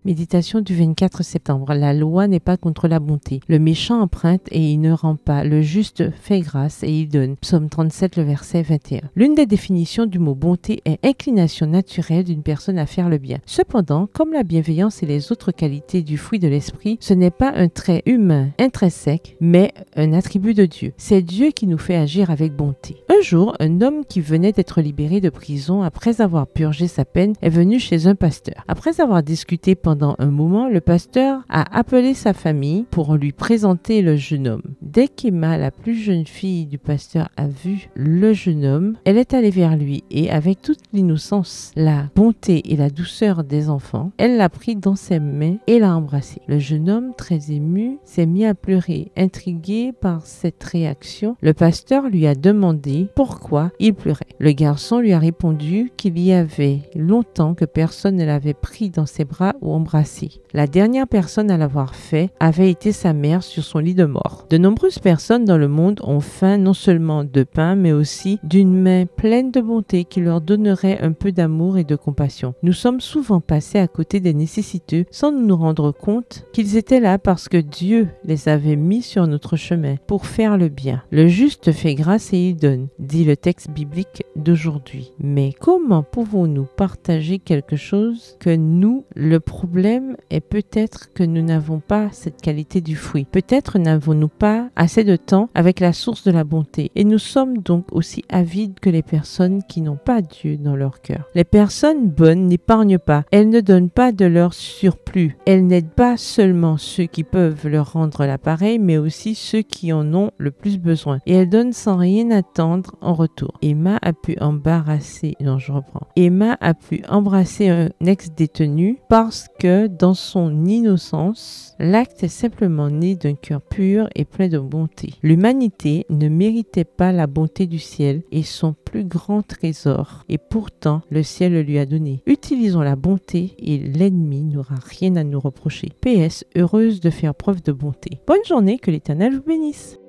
Méditation du 24 septembre. La loi n'est pas contre la bonté. Le méchant emprunte et il ne rend pas. Le juste fait grâce et il donne. Psaume 37, le verset 21. L'une des définitions du mot bonté est inclination naturelle d'une personne à faire le bien. Cependant, comme la bienveillance et les autres qualités du fruit de l'esprit, ce n'est pas un trait humain intrinsèque, mais un attribut de Dieu. C'est Dieu qui nous fait agir avec bonté. Un jour, un homme qui venait d'être libéré de prison après avoir purgé sa peine est venu chez un pasteur. Après avoir discuté pendant un moment, le pasteur a appelé sa famille pour lui présenter le jeune homme. Dès qu'Emma, la plus jeune fille du pasteur, a vu le jeune homme, elle est allée vers lui et avec toute l'innocence, la bonté et la douceur des enfants, elle l'a pris dans ses mains et l'a embrassé. Le jeune homme, très ému, s'est mis à pleurer. Intrigué par cette réaction, le pasteur lui a demandé pourquoi il pleurait. Le garçon lui a répondu qu'il y avait longtemps que personne ne l'avait pris dans ses bras ou embrassé. La dernière personne à l'avoir fait avait été sa mère sur son lit de mort. De nombreuses personnes dans le monde ont faim non seulement de pain, mais aussi d'une main pleine de bonté qui leur donnerait un peu d'amour et de compassion. Nous sommes souvent passés à côté des nécessiteux sans nous rendre compte qu'ils étaient là parce que Dieu les avait mis sur notre chemin pour faire le bien. Le juste fait grâce et il donne, dit le texte biblique d'aujourd'hui. Mais comment pouvons-nous partager quelque chose que nous, le problème est peut-être que nous n'avons pas cette qualité du fruit. Peut-être n'avons-nous pas assez de temps avec la source de la bonté. Et nous sommes donc aussi avides que les personnes qui n'ont pas Dieu dans leur cœur. Les personnes bonnes n'épargnent pas. Elles ne donnent pas de leur surplus. Elles n'aident pas seulement ceux qui peuvent leur rendre l'appareil, mais aussi ceux qui en ont le plus besoin. Et elles donnent sans rien attendre en retour. Emma a pu Emma a pu embrasser un ex-détenu parce que dans son innocence, l'acte est simplement né d'un cœur pur et plein de bonté. L'humanité ne méritait pas la bonté du ciel et son plus grand trésor, et pourtant le ciel le lui a donné. Utilisons la bonté et l'ennemi n'aura rien à nous reprocher. PS, heureuse de faire preuve de bonté. Bonne journée, que l'Éternel vous bénisse.